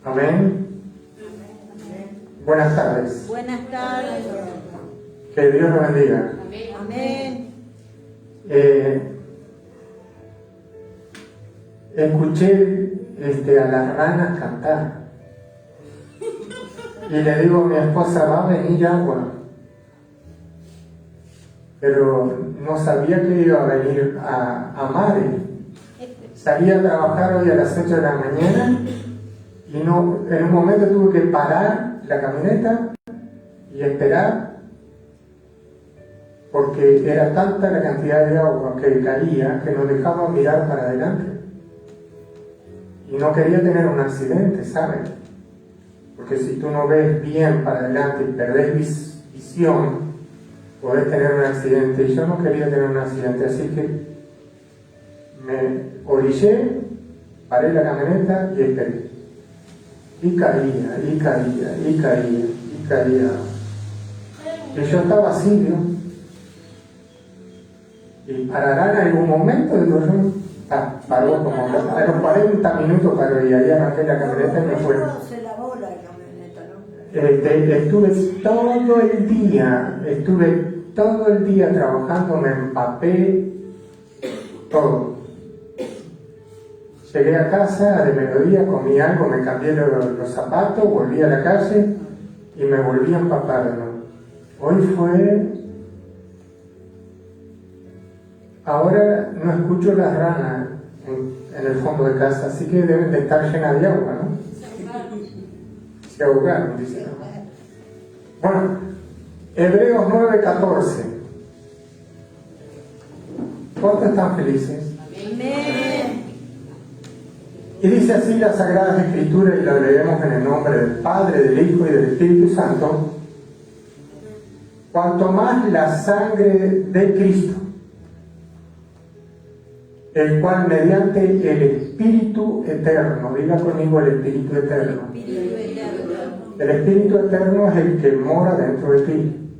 Amén. Buenas tardes. Buenas tardes. Que Dios nos bendiga. Amén. Escuché a las ranas cantar. Y le digo a mi esposa, va a venir agua. Pero no sabía que iba a venir a mares. Salí a trabajar hoy a las 8 de la mañana y en un momento tuve que parar la camioneta y esperar porque era tanta la cantidad de agua que caía que nos dejaba mirar para adelante. Y no quería tener un accidente, ¿sabes? Porque si tú no ves bien para adelante y perdés visión, podés tener un accidente. Y yo no quería tener un accidente, así que me orillé, paré la camioneta y esperé. Y caía, y caía, y caía, y caía. Y yo estaba así, ¿no? Y parará en algún momento, digo yo, paró como a los 40 minutos paró y ahí arranqué la camioneta y me fue. Se lavó la camioneta, ¿no? Estuve todo el día trabajando, me empapé, todo. Llegué a casa de mediodía, comí algo, me cambié los zapatos, volví a la calle y me volví a empapar de nuevo. Hoy fue... Ahora no escucho las ranas en el fondo de casa, así que deben de estar llenas de agua, ¿no? Se ahogaron, dice. Bueno, Hebreos 9:14. ¿Cuántos están felices? Amén. Y dice así la Sagrada Escritura, y la leemos en el nombre del Padre, del Hijo y del Espíritu Santo. Cuanto más la sangre de Cristo, el cual mediante el Espíritu Eterno, diga conmigo el Espíritu Eterno. El Espíritu Eterno es el que mora dentro de ti.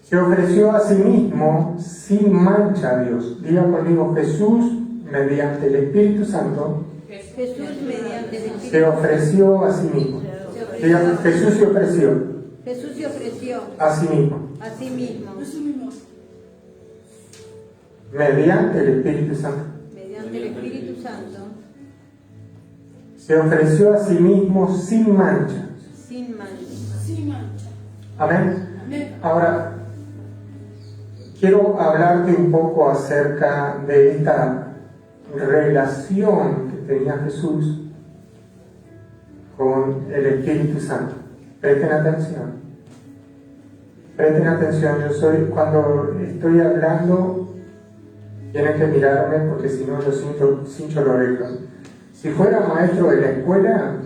Se ofreció a sí mismo sin mancha a Dios. Diga conmigo, Jesús mediante el Espíritu Santo. Jesús mediante el Espíritu Se ofreció a sí mismo. Diga, Jesús se ofreció. Jesús se ofreció A sí mismo. a sí mismo. Mediante el Espíritu Santo. Mediante el Espíritu Santo. Se ofreció a sí mismo sin mancha. Sin mancha. Amén. Ahora, quiero hablarte un poco acerca de esta relación que tenía Jesús con el Espíritu Santo. Presten atención. Presten atención. Cuando estoy hablando, tienen que mirarme porque si no yo cincho la oreja. Si fuera maestro de la escuela,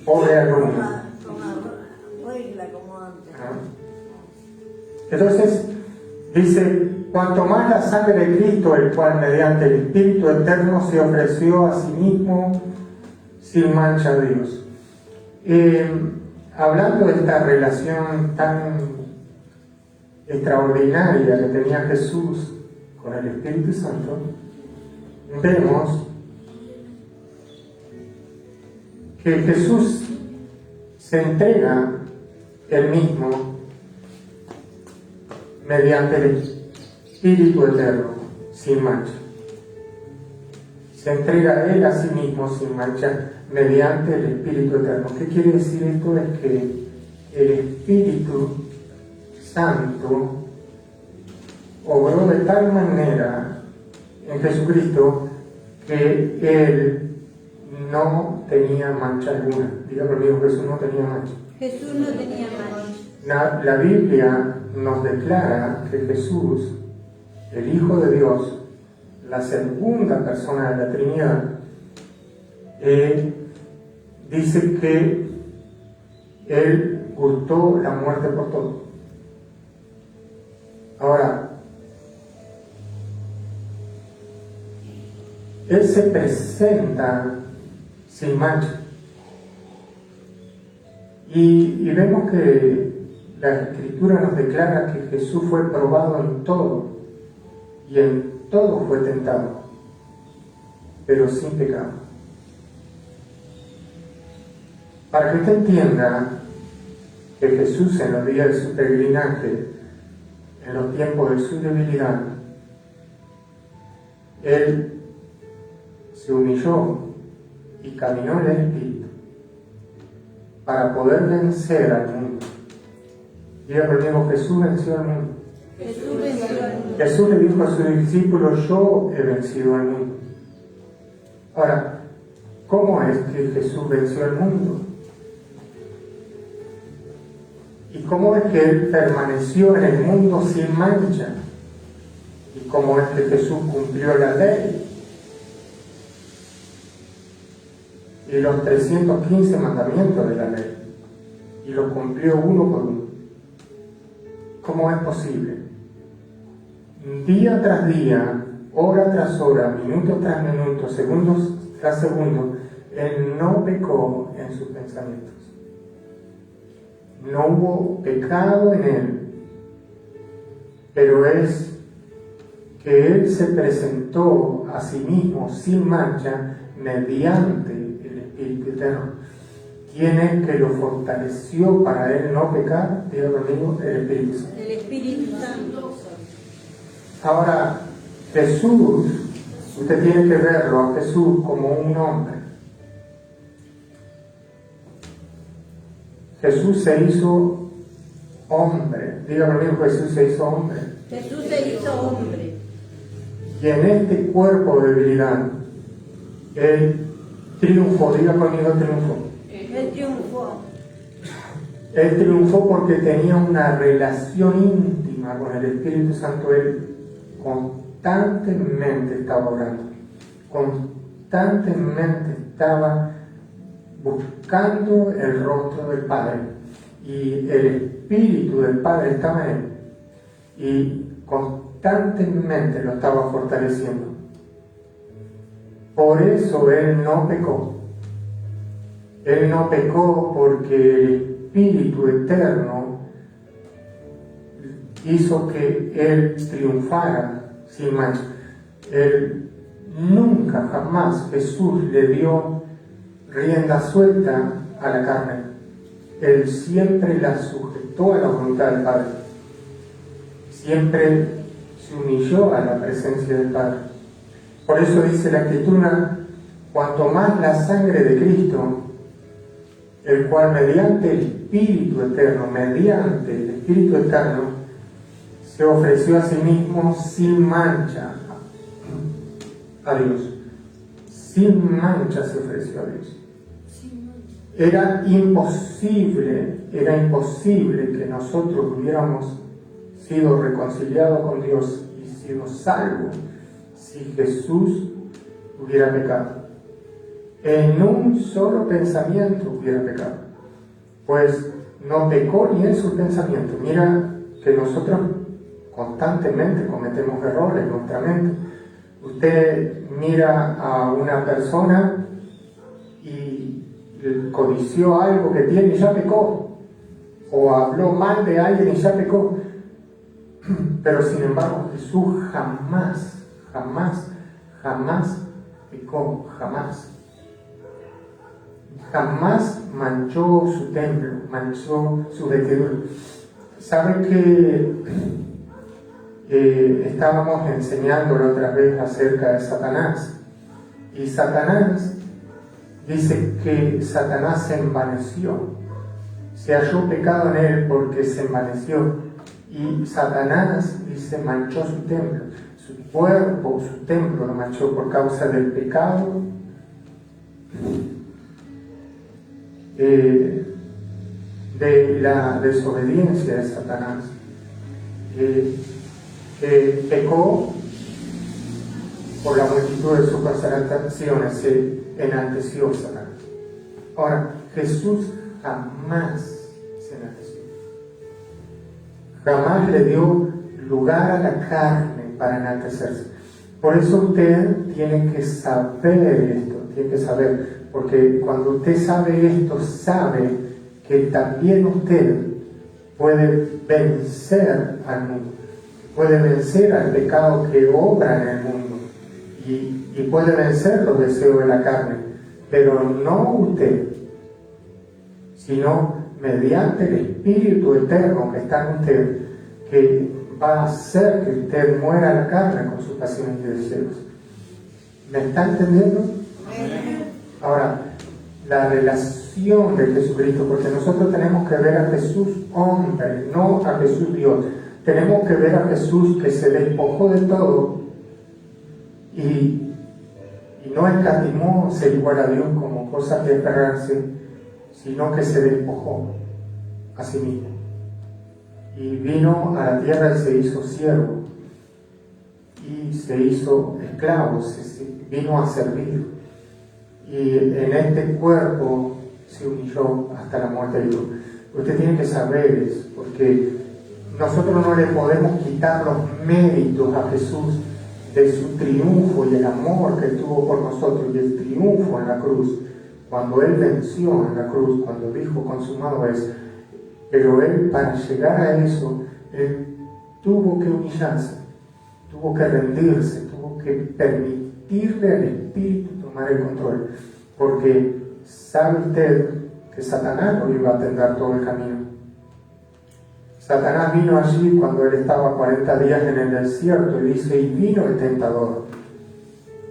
pobre alumno. Entonces, dice, cuanto más la sangre de Cristo, el cual mediante el Espíritu Eterno se ofreció a sí mismo sin mancha a Dios. Hablando de esta relación tan extraordinaria que tenía Jesús con el Espíritu Santo, vemos que Jesús se entrega él mismo mediante el Espíritu Eterno, sin mancha. Se entrega él a sí mismo sin mancha mediante el Espíritu Eterno. ¿Qué quiere decir esto? Es que el Espíritu Santo obró de tal manera en Jesucristo que él no tenía mancha alguna. Diga conmigo, Jesús no tenía mancha. Jesús no tenía mancha. La Biblia nos declara que Jesús, el Hijo de Dios, la segunda persona de la Trinidad, dice que Él gustó la muerte por todo. Ahora, Él se presenta sin mancha. Y vemos que la Escritura nos declara que Jesús fue probado en todo, y en todo fue tentado, pero sin pecado. Para que usted entienda que Jesús en los días de su peregrinaje, en los tiempos de su debilidad, Él se humilló y caminó en el Espíritu para poder vencer al mundo. Diga conmigo, Jesús venció al mundo. Jesús venció al mundo. Jesús le dijo a sus discípulos, yo he vencido al mundo. Ahora, ¿cómo es que Jesús venció al mundo? ¿Y cómo es que Él permaneció en el mundo sin mancha? ¿Y cómo es que Jesús cumplió la ley? Y los 315 mandamientos de la ley. Y los cumplió uno por uno. ¿Cómo es posible? Día tras día, hora tras hora, minuto tras minuto, segundos tras segundo, Él no pecó en sus pensamientos. No hubo pecado en Él, pero es que Él se presentó a sí mismo sin mancha mediante el Espíritu Eterno. ¿Quién es que lo fortaleció para Él no pecar? Diga conmigo, el Espíritu Santo. El Espíritu Santo. Ahora, Jesús, usted tiene que verlo a Jesús como un hombre. Jesús se hizo hombre. Diga conmigo, Jesús se hizo hombre. Jesús se hizo hombre. Y en este cuerpo de debilidad, Él triunfó. Diga conmigo, triunfó. Él triunfó. Él triunfó porque tenía una relación íntima con el Espíritu Santo. Él constantemente estaba orando. Constantemente estaba buscando el rostro del Padre. Y el Espíritu del Padre estaba en Él. Y constantemente lo estaba fortaleciendo. Por eso Él no pecó. Él no pecó porque el Espíritu Eterno hizo que Él triunfara sin mancha. Él nunca, jamás, Jesús le dio rienda suelta a la carne. Él siempre la sujetó a la voluntad del Padre. Siempre se humilló a la presencia del Padre. Por eso dice la Escritura, cuanto más la sangre de Cristo, el cual mediante el Espíritu Eterno, se ofreció a sí mismo sin mancha a Dios. Sin mancha se ofreció a Dios. Era imposible que nosotros hubiéramos sido reconciliados con Dios y sido salvos si Jesús hubiera pecado. En un solo pensamiento hubiera pecado, pues no pecó ni en sus pensamientos. Mira que nosotros constantemente cometemos errores en nuestra mente. Usted mira a una persona y codició algo que tiene y ya pecó, o habló mal de alguien y ya pecó. Pero sin embargo Jesús jamás pecó, jamás manchó su templo, manchó su vestidura. ¿Sabe que estábamos enseñando la otra vez acerca de Satanás? Y Satanás dice que Satanás se envaneció, se halló pecado en él porque se envaneció. Y Satanás, dice, manchó su templo, su cuerpo, su templo lo manchó por causa del pecado de la desobediencia de Satanás. Pecó por la multitud de sus constataciones, se enalteció Satanás. Ahora, Jesús jamás se enalteció. Jamás le dio lugar a la carne para enaltecerse. Por eso usted tiene que saber esto, porque cuando usted sabe esto, sabe que también usted puede vencer al mundo, puede vencer al pecado que obra en el mundo y puede vencer los deseos de la carne, pero no usted. sino mediante el Espíritu eterno que está en usted, que va a hacer que usted muera la carne con sus pasiones y deseos. ¿Me está entendiendo? Ahora, la relación de Jesucristo, porque nosotros tenemos que ver a Jesús hombre, no a Jesús Dios. Tenemos que ver a Jesús que se despojó de todo y no escatimó ser igual a Dios como cosa que aferrarse, sino que se despojó a sí mismo. Y vino a la tierra y se hizo siervo, y se hizo esclavo, vino a servir. Y en este cuerpo se humilló hasta la muerte de Dios. Usted tiene que saber eso, porque nosotros no le podemos quitar los méritos a Jesús de su triunfo y el amor que tuvo por nosotros y el triunfo en la cruz, cuando Él venció en la cruz, cuando dijo consumado es. Pero Él, para llegar a eso, Él tuvo que humillarse, tuvo que rendirse, tuvo que permitirle al Espíritu tomar el control, porque sabe usted que Satanás no iba a atender todo el camino. Satanás vino allí cuando él estaba 40 días en el desierto, y dice, y vino el tentador,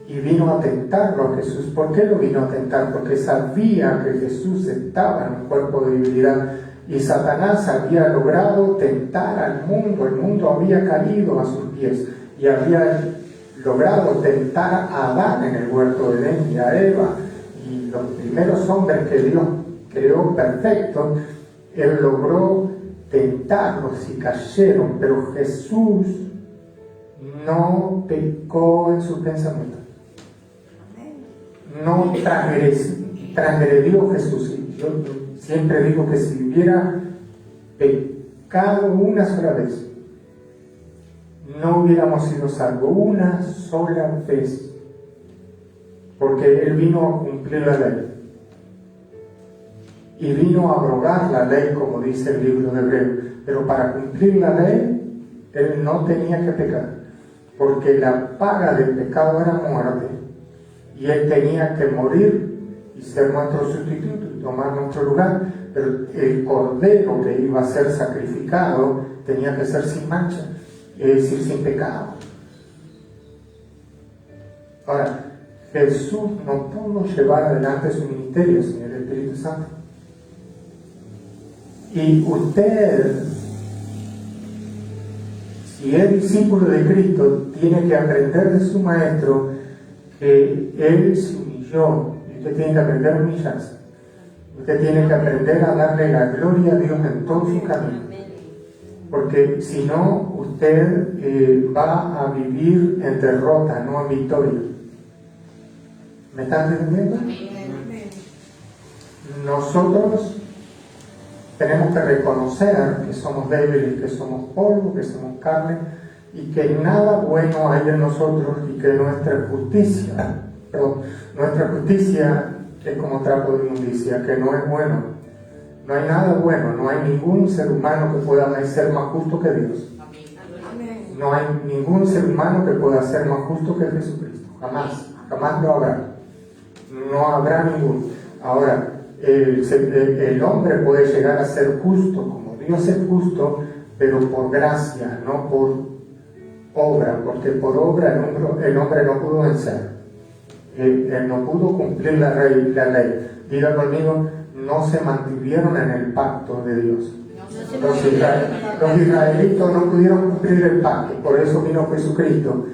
y vino a tentarlo a Jesús. ¿Por qué lo vino a tentar? Porque sabía que Jesús estaba en un cuerpo de debilidad, y Satanás había logrado tentar al mundo, el mundo había caído a sus pies, y había logrado tentar a Adán en el huerto de Edén y a Eva, y los primeros hombres que Dios creó perfectos, Él logró tentarlos y cayeron, pero Jesús no pecó en sus pensamientos, no transgredió Jesús. Yo siempre digo que si hubiera pecado una sola vez, no hubiéramos sido salvos una sola vez, porque Él vino a cumplir la ley y vino a abrogar la ley, como dice el libro de Hebreos. Pero para cumplir la ley, Él no tenía que pecar, porque la paga del pecado era muerte, y Él tenía que morir y ser nuestro sustituto y tomar nuestro lugar. Pero el cordero que iba a ser sacrificado tenía que ser sin mancha, es decir, sin pecado. Ahora, Jesús no pudo llevar adelante su ministerio sin el Espíritu Santo. Y usted, si es discípulo de Cristo, tiene que aprender de su Maestro que Él se humilló, y usted tiene que aprender a humillarse. Usted tiene que aprender a darle la gloria a Dios en todo su camino, porque si no, usted va a vivir en derrota, no en victoria. ¿Me están entendiendo? Nosotros tenemos que reconocer que somos débiles, que somos polvo, que somos carne, y que nada bueno hay en nosotros, y que nuestra justicia es como trapo de inmundicia, que no es bueno. No hay nada bueno, no hay ningún ser humano que pueda ser más justo que Dios. No hay ningún ser humano que pueda ser más justo que Jesucristo. Jamás lo habrá. No habrá ninguno. Ahora, el hombre puede llegar a ser justo, como Dios es justo, pero por gracia, no por obra, porque por obra el hombre no pudo vencer. Él no pudo cumplir la ley. Diga conmigo, no se mantuvieron en el pacto de Dios. Los israelitas no pudieron cumplir el pacto, por eso vino Jesucristo,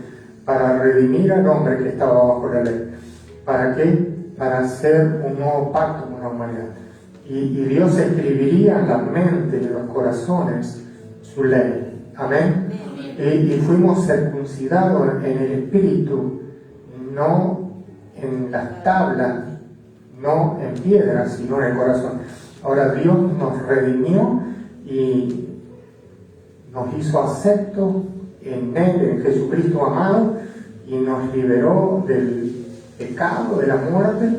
para redimir al hombre que estaba bajo la ley. ¿Para qué? Para hacer un nuevo pacto con la humanidad. Y Dios escribiría en la mente y en los corazones su ley. Amén. Y fuimos circuncidados en el espíritu, no en las tablas, no en piedras, sino en el corazón. Ahora Dios nos redimió y nos hizo aceptos en Él, en Jesucristo amado, y nos liberó del pecado, de la muerte,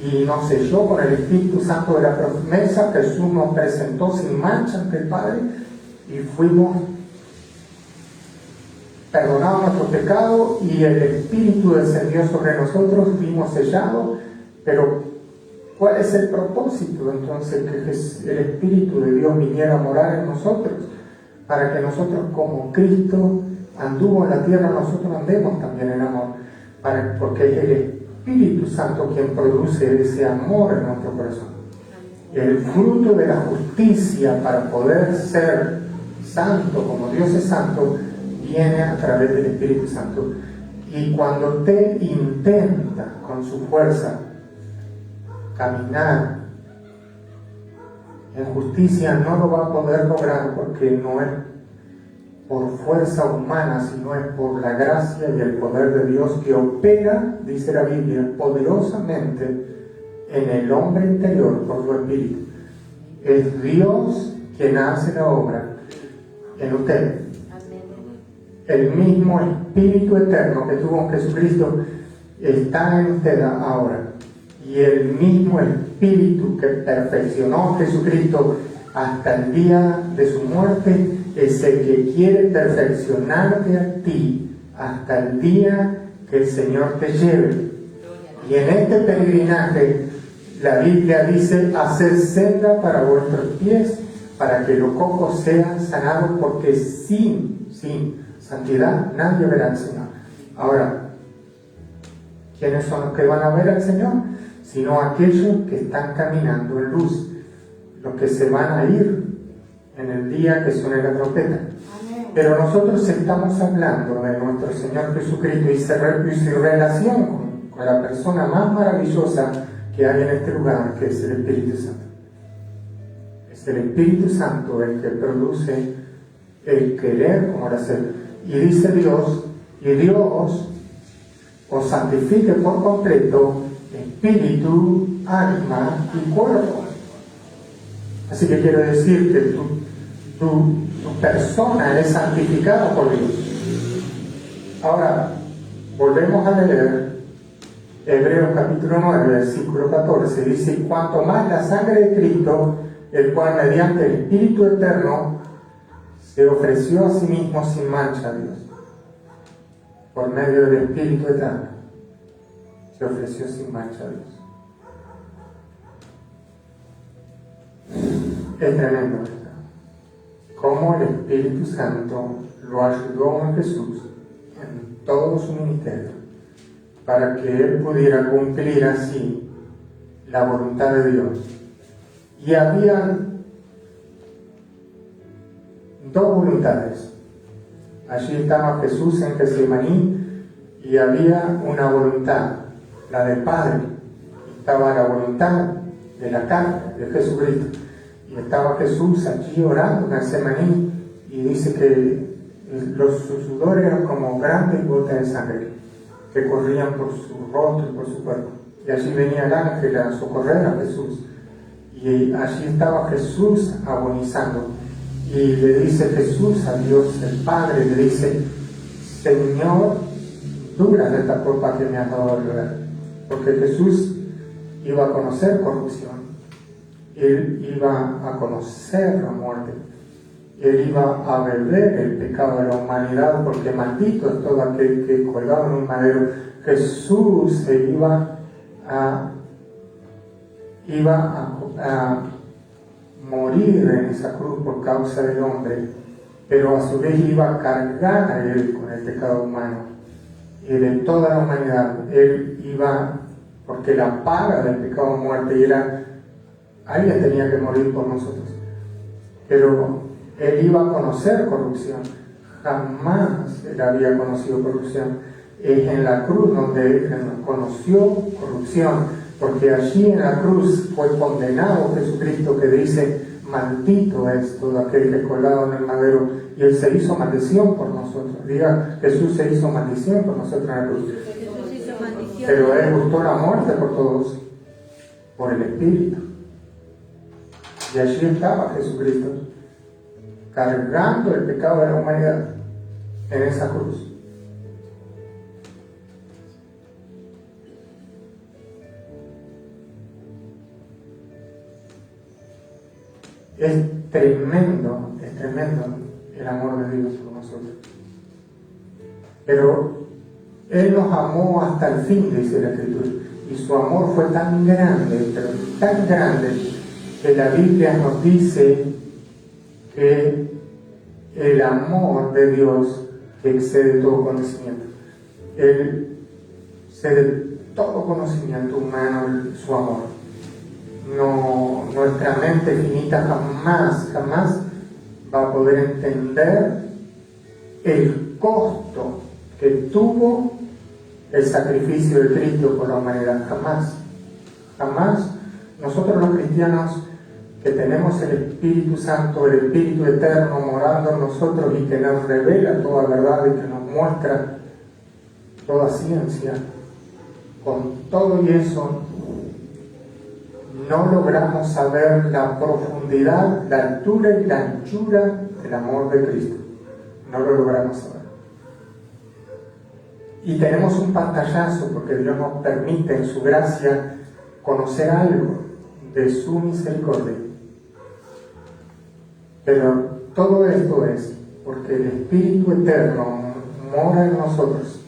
y nos selló con el Espíritu Santo de la promesa. Jesús nos presentó sin mancha ante el Padre, y fuimos perdonados nuestros pecados, y el Espíritu descendió sobre nosotros, fuimos sellados, pero ¿Cuál es el propósito entonces que el Espíritu de Dios viniera a morar en nosotros? Para que nosotros, como Cristo anduvo en la tierra, nosotros andemos también en amor. Porque es el Espíritu Santo quien produce ese amor en nuestro corazón. El fruto de la justicia para poder ser santo como Dios es santo viene a través del Espíritu Santo. Y cuando usted intenta con su fuerza caminar en justicia, no lo va a poder lograr, porque no es por fuerza humana, sino es por la gracia y el poder de Dios que opera, dice la Biblia, poderosamente en el hombre interior por su Espíritu. Es Dios quien hace la obra en usted. El mismo Espíritu eterno que tuvo en Jesucristo está en usted ahora. Y el mismo Espíritu que perfeccionó a Jesucristo hasta el día de su muerte es el que quiere perfeccionarte a ti hasta el día que el Señor te lleve. Y en este peregrinaje la Biblia dice: hacer senda para vuestros pies, para que los cojos sean sanados, porque sin santidad nadie verá al Señor. Ahora, ¿quiénes son los que van a ver al Señor? Sino aquellos que están caminando en luz, los que se van a ir en el día que suene la trompeta. Pero nosotros estamos hablando de nuestro Señor Jesucristo y su relación con la persona más maravillosa que hay en este lugar, que es el Espíritu Santo. Es el Espíritu Santo el que produce el querer como el hacer. Y dice Dios, y Dios os santifique por completo espíritu, alma y cuerpo. Así que quiero decir que tu persona es santificada por Dios. Ahora, volvemos a leer Hebreos capítulo 9, versículo 14. Dice: cuanto más la sangre de Cristo, el cual mediante el Espíritu eterno se ofreció a sí mismo sin mancha a Dios. Por medio del Espíritu eterno se ofreció sin mancha a Dios. Es tremendo esto. Cómo el Espíritu Santo lo ayudó a Jesús en todo su ministerio, para que Él pudiera cumplir así la voluntad de Dios. Y había dos voluntades. Allí estaba Jesús en Getsemaní y había una voluntad, la del Padre. Estaba la voluntad de la carne de Jesucristo. Y estaba Jesús allí orando en Getsemaní, y dice que sus sudores eran como grandes gotas de sangre que corrían por su rostro y por su cuerpo. Y allí venía el ángel a socorrer a Jesús. Y allí estaba Jesús agonizando. Y le dice Jesús a Dios el Padre, le dice: Señor, dura de esta copa que me has dado de beber. Porque Jesús iba a conocer corrupción. Él iba a conocer la muerte. Él iba a beber el pecado de la humanidad, porque maldito es todo aquel que colgado en un madero. Jesús se iba a morir en esa cruz por causa del hombre, pero a su vez iba a cargar a él con el pecado humano y de toda la humanidad. Él iba, porque la paga del pecado muerte era, alguien tenía que morir por nosotros, pero él iba a conocer corrupción. Jamás él había conocido corrupción. Es en la cruz donde él conoció corrupción, porque allí en la cruz fue condenado Jesucristo, que dice: maldito es todo aquel que es colgado en el madero, y él se hizo maldición por nosotros. Diga: Jesús se hizo maldición por nosotros en la cruz. Pero él gustó la muerte por todos, por el Espíritu. Y allí estaba Jesucristo, cargando el pecado de la humanidad en esa cruz. Es tremendo el amor de Dios por nosotros. Pero Él nos amó hasta el fin, dice la Escritura. y su amor fue tan grande, pero tan grande, que la Biblia nos dice que el amor de Dios excede todo conocimiento. Él excede todo conocimiento humano, su amor. No, nuestra mente finita jamás va a poder entender el costo que tuvo el sacrificio de Cristo por la humanidad. Jamás. Nosotros los cristianos que tenemos el Espíritu Santo, el Espíritu Eterno morando en nosotros y que nos revela toda verdad y que nos muestra toda ciencia, con todo y eso no logramos saber la profundidad, la altura y la anchura del amor de Cristo. No lo logramos saber. Y tenemos un pantallazo porque Dios nos permite en su gracia conocer algo de su misericordia. Pero todo esto es porque el Espíritu Eterno mora en nosotros,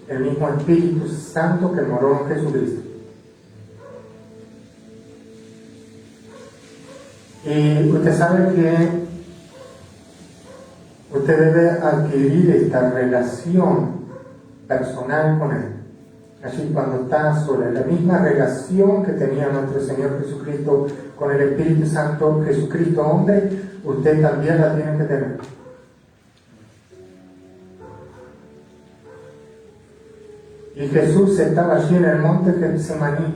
el mismo Espíritu Santo que moró en Jesucristo. Y usted sabe que usted debe adquirir esta relación personal con Él. Allí cuando está sola, la misma relación que tenía nuestro Señor Jesucristo con el Espíritu Santo, Jesucristo hombre, usted también la tiene que tener. Y Jesús estaba allí en el monte Getsemaní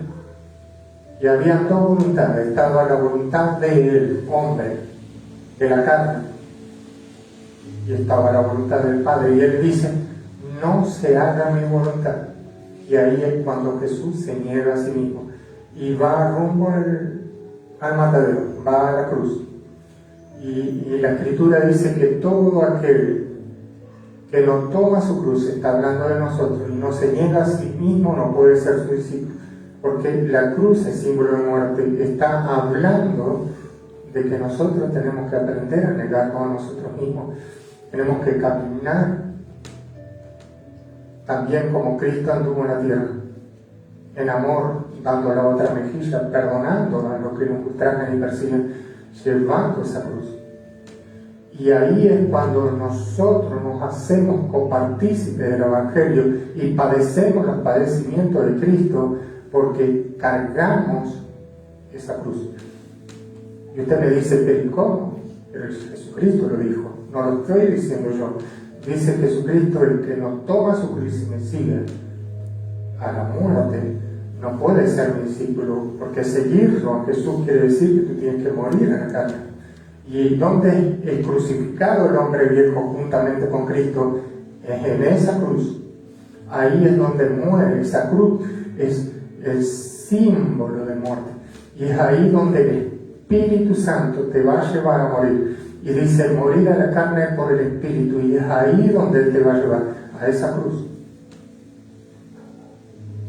y había dos voluntades. Estaba la voluntad del hombre, de la carne, y estaba la voluntad del Padre. Y Él dice: no se haga mi voluntad. Y ahí es cuando Jesús se niega a sí mismo y va rumbo al matadero, va a la cruz. Y la Escritura dice que todo aquel que no toma su cruz, está hablando de nosotros, y no se niega a sí mismo, no puede ser su discípulo. Porque la cruz es símbolo de muerte, está hablando de que nosotros tenemos que aprender a negarnos a nosotros mismos. Tenemos que caminar también como Cristo anduvo en la tierra, en amor, dando la otra mejilla, perdonando a los que nos ultrajan y persiguen, llevando esa cruz. Y ahí es cuando nosotros nos hacemos copartícipes del Evangelio y padecemos los padecimientos de Cristo, porque cargamos esa cruz. Y usted me dice: ¿pero cómo? Pero Jesucristo lo dijo, no lo estoy diciendo yo. Dice Jesucristo: el que no toma su cruz y me sigue a la muerte no puede ser mi discípulo, porque seguirlo a Jesús quiere decir que tú tienes que morir en la carne. Y donde es crucificado el hombre viejo juntamente con Cristo, es en esa cruz. Ahí es donde muere. Esa cruz es el símbolo de muerte. Y es ahí donde el Espíritu Santo te va a llevar a morir. Y dice: morir a la carne por el Espíritu. Y es ahí donde Él te va a llevar, a esa cruz.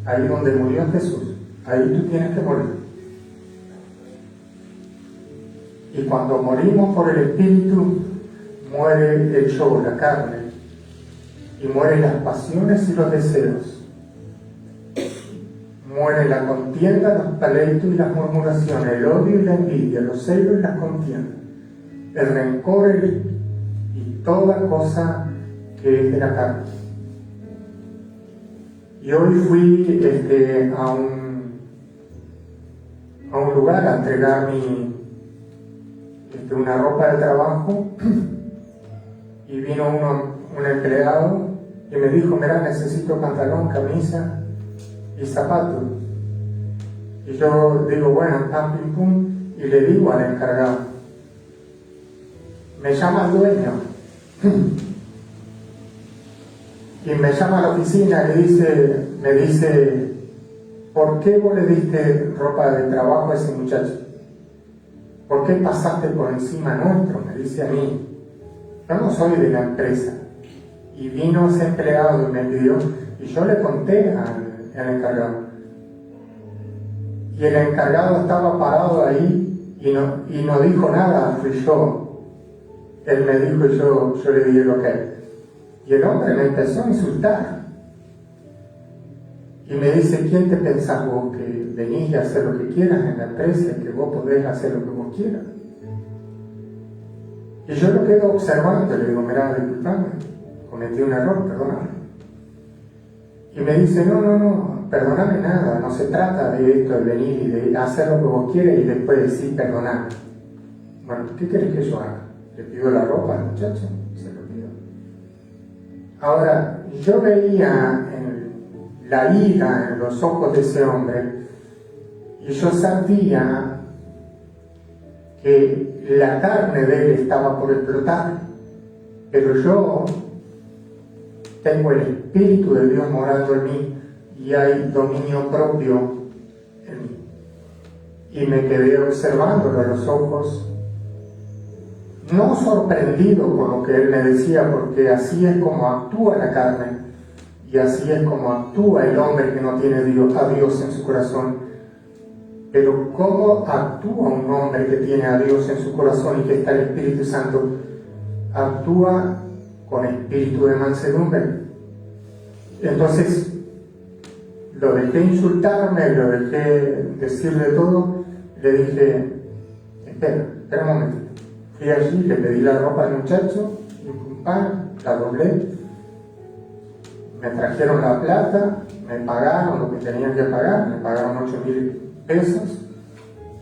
Ahí donde murió Jesús. Ahí tú tienes que morir. Y cuando morimos por el Espíritu, muere el yo, la carne. Y mueren las pasiones y los deseos. Muere la contienda, los pleitos y las murmuraciones, el odio y la envidia, los celos y las contiendas, el rencor y toda cosa que es de la carne. Y hoy fui a un lugar a entregar una ropa de trabajo, y vino un empleado y me dijo: mira, necesito pantalón, camisa y zapatos. Y yo digo: bueno, pam, pim, pum, y le digo al encargado, me llama el dueño y me llama a la oficina y me dice: ¿por qué vos le diste ropa de trabajo a ese muchacho? ¿Por qué pasaste por encima nuestro? Me dice a mí. Yo no soy de la empresa. Y vino ese empleado y me pidió, y yo le conté al encargado. Y el encargado estaba parado ahí y no dijo nada, fui yo. Él me dijo y yo le di el ok. Y el hombre me empezó a insultar. Y me dice, ¿quién te pensás vos que venís y hacer lo que quieras en la empresa y que vos podés hacer lo que vos quieras? Y yo lo quedo observando, le digo, mirá, disculpame, cometí un error, perdóname. Y me dice, no, perdóname nada, no se trata de esto, de venir y de hacer lo que vos quieras y después decir perdoname. Bueno, ¿qué querés que yo haga? ¿Le pido la ropa al muchacho? Se lo pido. Ahora, yo veía la ira en los ojos de ese hombre y yo sabía que la carne de él estaba por explotar, pero yo tengo el Espíritu de Dios morando en mí y hay dominio propio en mí. Y me quedé observándolo a los ojos, no sorprendido por lo que él me decía, porque así es como actúa la carne y así es como actúa el hombre que no tiene a Dios en su corazón. Pero ¿cómo actúa un hombre que tiene a Dios en su corazón y que está el Espíritu Santo? Actúa con espíritu de mansedumbre. Entonces lo dejé insultarme, lo dejé decirle todo, le dije, espera un momento. Fui allí, le pedí la ropa al muchacho, la doblé, me trajeron la plata, me pagaron lo que tenían que pagar, me pagaron 8.000 pesos,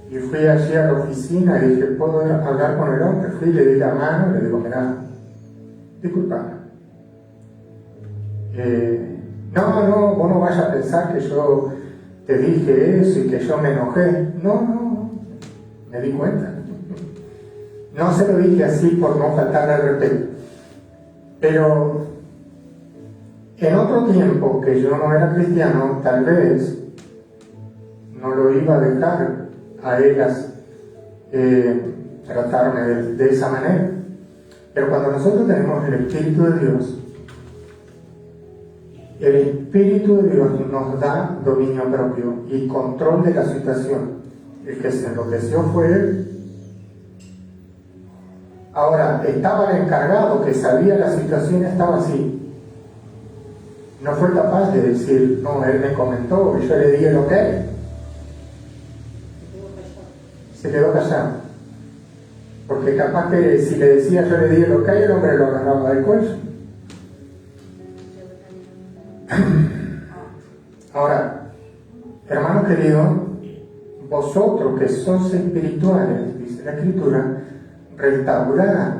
y fui allí a la oficina y dije, ¿puedo hablar con el hombre? Fui, le di la mano, le digo, mirá, disculpame. No, vos no vayas a pensar que yo te dije eso y que yo me enojé. No, me di cuenta. No se lo dije así por no faltarle al respeto. Pero en otro tiempo que yo no era cristiano, tal vez no lo iba a dejar a ellas tratarme de esa manera. Pero cuando nosotros tenemos el Espíritu de Dios, el Espíritu de Dios nos da dominio propio y control de la situación. El que se enloqueció fue él. Ahora, estaba el encargado que sabía la situación, estaba así. No fue capaz de decir, no, él me comentó y yo le di el ok. Se quedó callado. Porque capaz que si le decía yo le di el ok, el hombre lo agarraba del cuello. Ahora, hermanos queridos, vosotros que sois espirituales, dice la Escritura, restaurad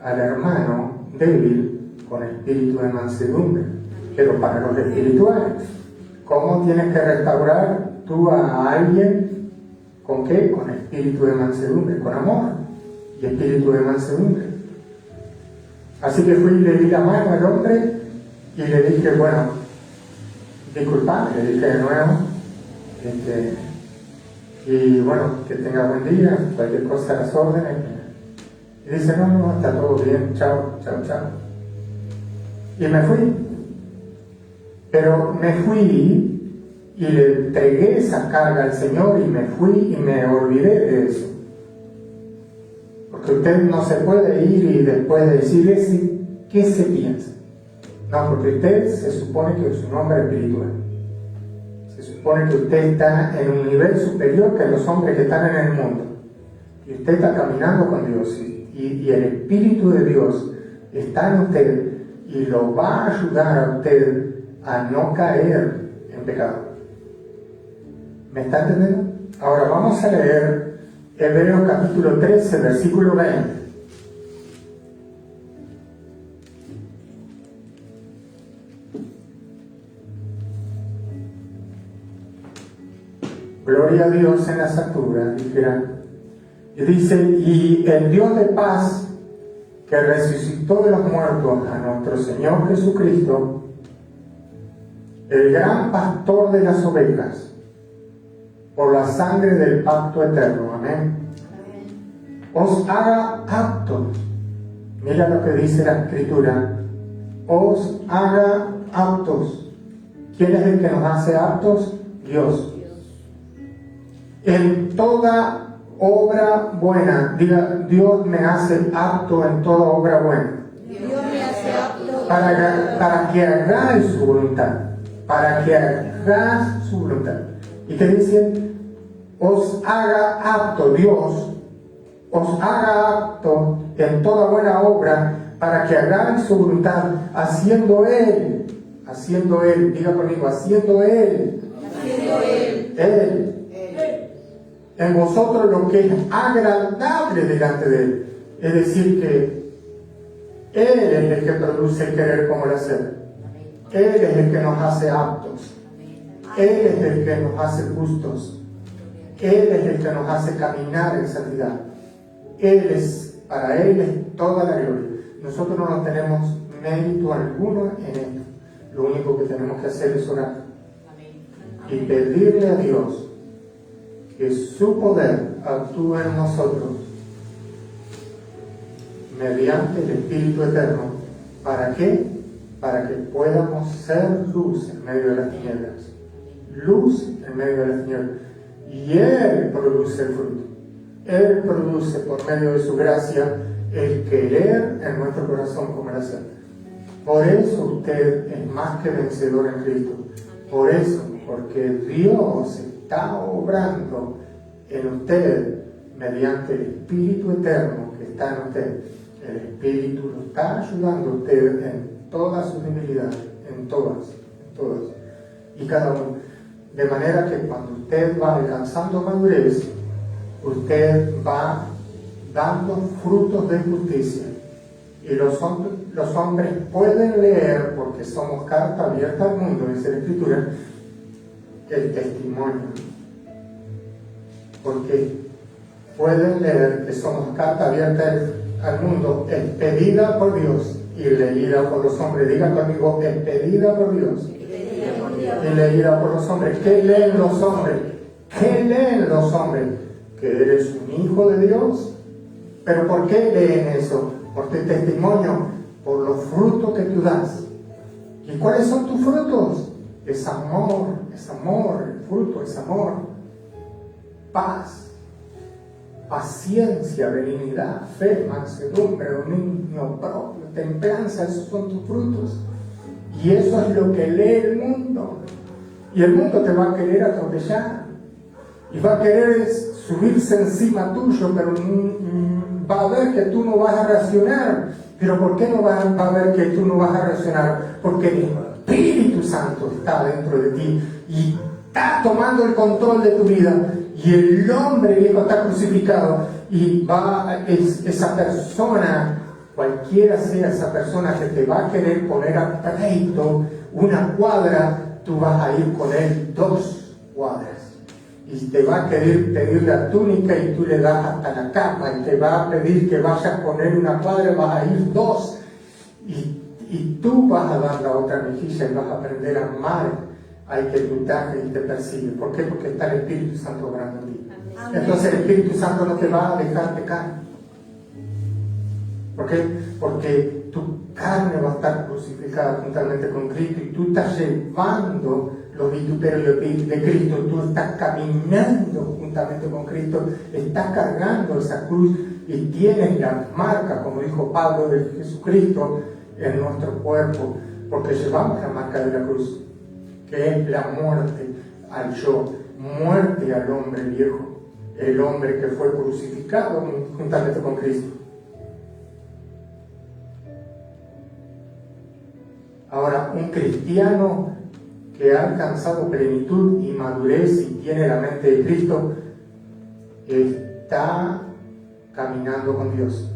al hermano débil con espíritu de mansedumbre. Pero para los espirituales, ¿cómo tienes que restaurar tú a alguien? ¿Con qué? Con espíritu de mansedumbre, con amor y espíritu de mansedumbre. Así que fui y le di la mano al hombre y le dije, bueno, disculpame, le dije de nuevo, y bueno, que tenga buen día, cualquier cosa a las órdenes. Y dice, no, está todo bien, chao. Y me fui. Pero me fui y le entregué esa carga al Señor y me fui y me olvidé de eso. Porque usted no se puede ir y después decirle qué se piensa. No, porque usted se supone que es un hombre espiritual. Se supone que usted está en un nivel superior que los hombres que están en el mundo. Y usted está caminando con Dios. Y el Espíritu de Dios está en usted y lo va a ayudar a usted a no caer en pecado. ¿Me está entendiendo? Ahora vamos a leer Hebreos capítulo 13, versículo 20. Gloria a Dios en las alturas, dijera. Y dice, y el Dios de paz, que resucitó de los muertos a nuestro Señor Jesucristo, el gran pastor de las ovejas, por la sangre del pacto eterno, amén, os haga aptos. Mira lo que dice la Escritura, os haga aptos. ¿Quién es el que nos hace aptos? Dios. En toda obra buena, diga, Dios me hace apto en toda obra buena. Dios me hace apto Para que hagáis su voluntad, para que hagáis su voluntad. ¿Y qué dice? Os haga apto Dios, os haga apto en toda buena obra para que hagáis su voluntad, haciendo Él, diga conmigo, haciendo Él, en vosotros lo que es agradable delante de Él. Es decir, que Él es el que produce el querer como el hacer. Él es el que nos hace aptos. Él es el que nos hace justos. Él es el que nos hace caminar en santidad. Para Él es toda la gloria. Nosotros no tenemos mérito alguno en esto. Lo único que tenemos que hacer es orar y pedirle a Dios que su poder actúe en nosotros mediante el Espíritu Eterno. ¿Para qué? Para que podamos ser luz en medio de las tinieblas. Luz en medio de las tinieblas. Y Él produce el fruto. Él produce por medio de su gracia el querer en nuestro corazón como el hacer. Por eso usted es más que vencedor en Cristo. Por eso, porque Dios está obrando en usted mediante el Espíritu Eterno que está en usted. El Espíritu lo está ayudando a usted en todas sus debilidades, en todas. Y cada uno. De manera que cuando usted va alcanzando madurez, usted va dando frutos de justicia. Y los hombres pueden leer, porque somos carta abierta al mundo, dice la Escritura, el testimonio. Porque pueden leer que somos carta abierta al mundo, expedida por Dios y leída por los hombres. Diga conmigo, expedida por Dios y leída por los hombres. ¿Qué leen los hombres? ¿Qué leen los hombres? Que eres un hijo de Dios. ¿Pero por qué leen eso? Por tu testimonio, por los frutos que tú das. ¿Y cuáles son tus frutos? Es amor, el fruto es amor, paz, paciencia, benignidad, fe, mansedumbre, dominio propio, templanza. Esos son tus frutos. Y eso es lo que lee el mundo. Y el mundo te va a querer atropellar. Y va a querer subirse encima tuyo, pero va a ver que tú no vas a reaccionar. ¿Pero por qué no va a ver que tú no vas a reaccionar? Porque el Espíritu Santo está dentro de ti y está tomando el control de tu vida. Y el hombre viejo está crucificado. Y esa persona, cualquiera sea esa persona que te va a querer poner a pleito una cuadra, tú vas a ir con él 2 cuadras. Y te va a querer pedir la túnica y tú le das hasta la capa. Y te va a pedir que vayas con él una cuadra y vas a ir 2. Y tú vas a dar la otra mejilla y vas a aprender a amar al que tú tajes y te persigue. ¿Por qué? Porque está el Espíritu Santo obrando en ti. Entonces el Espíritu Santo no te va a dejar pecar. ¿Por qué? Porque tu carne va a estar crucificada juntamente con Cristo y tú estás llevando los vituperios de Cristo, tú estás caminando juntamente con Cristo, estás cargando esa cruz y tienes las marcas, como dijo Pablo, de Jesucristo en nuestro cuerpo, porque llevamos la marca de la cruz, que es la muerte al yo, muerte al hombre viejo, el hombre que fue crucificado juntamente con Cristo. Ahora, un cristiano que ha alcanzado plenitud y madurez y tiene la mente de Cristo, está caminando con Dios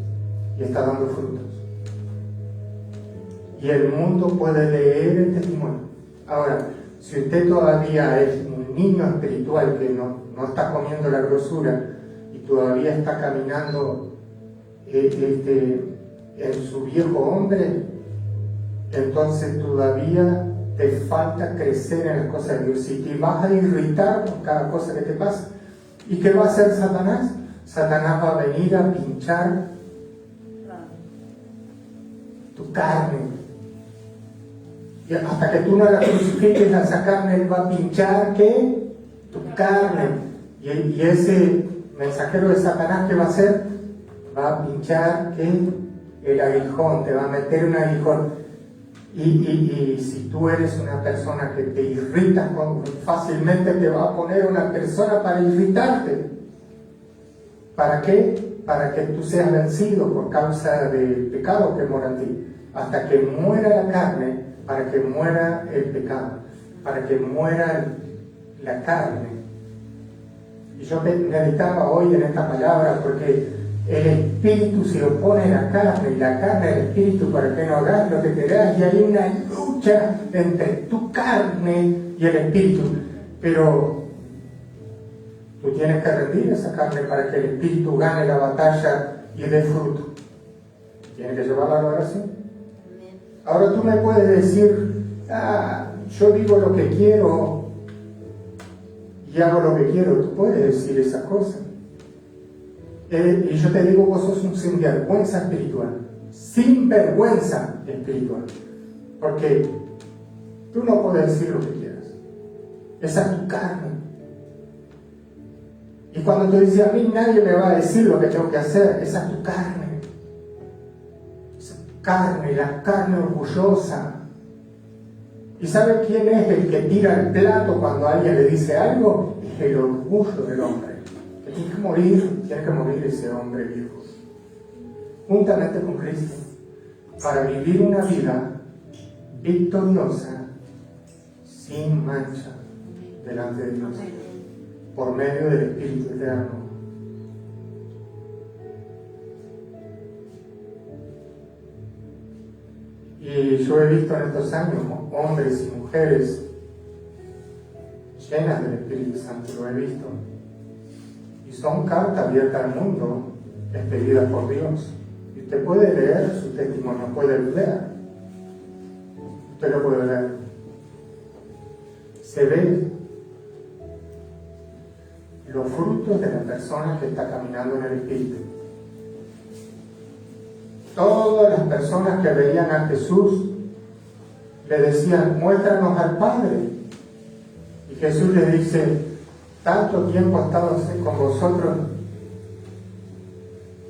y está dando frutos. Y el mundo puede leer el testimonio. Ahora, si usted todavía es un niño espiritual que no está comiendo la grosura y todavía está caminando en su viejo hombre, entonces todavía te falta crecer en las cosas de Dios. Y te vas a irritar por cada cosa que te pasa. ¿Y qué va a hacer Satanás? Satanás va a venir a pinchar tu carne. Y hasta que tú no la crucifiques a esa carne, él va a pinchar ¿qué? Tu carne. Y ese mensajero de Satanás, ¿qué va a hacer? Va a pinchar ¿qué? El aguijón, te va a meter un aguijón. Y si tú eres una persona que te irrita, fácilmente te va a poner una persona para irritarte. ¿Para qué? Para que tú seas vencido por causa del pecado que mora en ti. Hasta que muera la carne, para que muera el pecado, para que muera la carne. Y yo meditaba hoy en esta palabra porque el espíritu se opone a la carne y la carne al espíritu para que no hagas lo que querás, y hay una lucha entre tu carne y el espíritu. Pero tú tienes que rendir esa carne para que el espíritu gane la batalla y dé fruto. Tienes que llevar la adoración. Ahora tú me puedes decir, yo digo lo que quiero y hago lo que quiero. Tú puedes decir esas cosas. Y yo te digo, vos sos un sinvergüenza espiritual. Sinvergüenza espiritual. Porque tú no puedes decir lo que quieras. Esa es tu carne. Y cuando tú dices, a mí nadie me va a decir lo que tengo que hacer, esa es tu carne. Esa carne, la carne orgullosa. ¿Y sabe quién es el que tira el plato cuando alguien le dice algo? Es el orgullo del hombre. Que tiene que morir ese hombre viejo. Juntamente con Cristo. Para vivir una vida victoriosa, sin mancha, delante de Dios. Por medio del Espíritu Eterno. Y yo he visto en estos años hombres y mujeres llenas del Espíritu Santo, lo he visto. Y son cartas abiertas al mundo, expedidas por Dios. Y usted puede leer su testimonio, puede leer. Usted lo puede leer. Se ve los frutos de la persona que está caminando en el Espíritu. Todas las personas que veían a Jesús le decían, muéstranos al Padre. Y Jesús les dice, tanto tiempo he estado con vosotros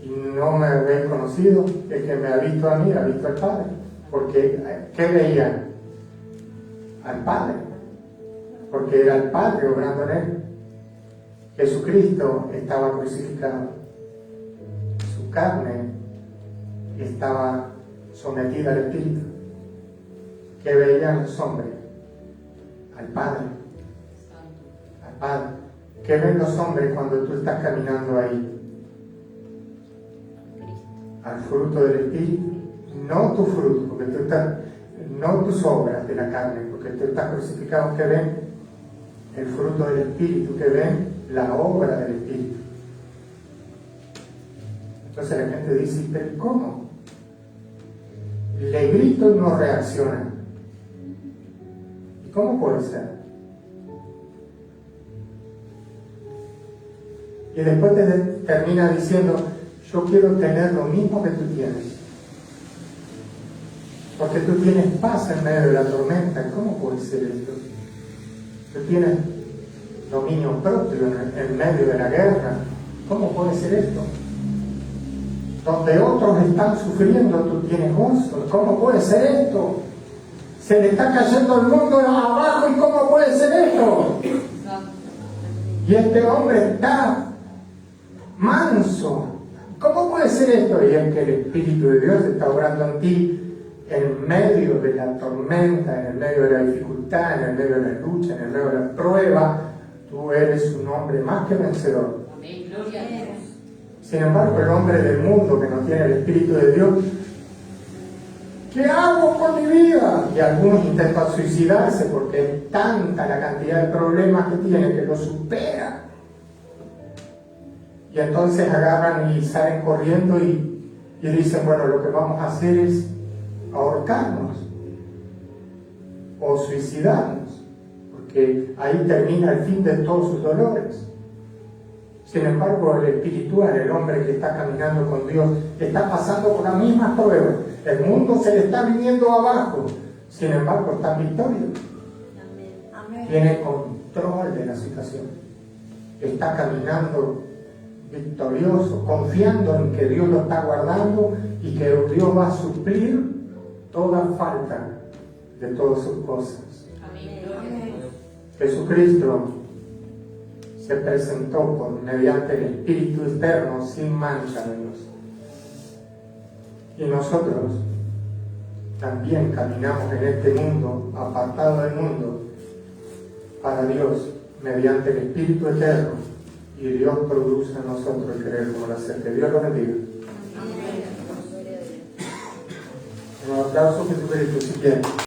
y no me habéis conocido, el que me ha visto a mí ha visto al Padre. Porque, ¿qué veían? Al Padre. Porque era el Padre obrando en él. Jesucristo estaba crucificado. Su carne estaba sometida al Espíritu. ¿Qué veían los hombres? Al Padre. Al Padre. ¿Qué ven los hombres cuando tú estás caminando ahí? Al fruto del Espíritu. No tu fruto, porque tú estás, no tus obras de la carne, porque tú estás crucificado. ¿Qué ven? El fruto del Espíritu. ¿Qué ven? La obra del Espíritu. Entonces la gente dice, ¿pero cómo? Le grito y no reacciona. ¿Y cómo puede ser? Y después te termina diciendo, yo quiero tener lo mismo que tú tienes. Porque tú tienes paz en medio de la tormenta. ¿Cómo puede ser esto? Tú tienes dominio propio en medio de la guerra. ¿Cómo puede ser esto? Donde otros están sufriendo, tú tienes gozo. ¿Cómo puede ser esto? Se le está cayendo el mundo abajo, ¿y cómo puede ser esto? Y este hombre está manso. ¿Cómo puede ser esto? Y es que el Espíritu de Dios está obrando en ti en medio de la tormenta, en el medio de la dificultad, en el medio de la lucha, en el medio de la prueba. Tú eres un hombre más que vencedor. Amén, gloria a Dios. Sin embargo, el hombre del mundo que no tiene el Espíritu de Dios, ¿qué hago con mi vida? Y algunos intentan suicidarse porque es tanta la cantidad de problemas que tiene que lo supera. Y entonces agarran y salen corriendo y dicen, bueno, lo que vamos a hacer es ahorcarnos o suicidarnos, porque ahí termina el fin de todos sus dolores. Sin embargo, el espiritual, el hombre que está caminando con Dios, está pasando por las mismas pruebas. El mundo se le está viniendo abajo. Sin embargo, está en victoria. Tiene control de la situación. Está caminando victorioso, confiando en que Dios lo está guardando y que Dios va a suplir toda falta de todas sus cosas. Amén. Jesucristo se presentó mediante el Espíritu eterno sin mancha de Dios. Y nosotros también caminamos en este mundo, apartado del mundo, para Dios, mediante el Espíritu eterno, y Dios produce en nosotros el querer como el hacer. Que Dios lo bendiga. Amén. Un aplauso, Jesucristo, si quieren.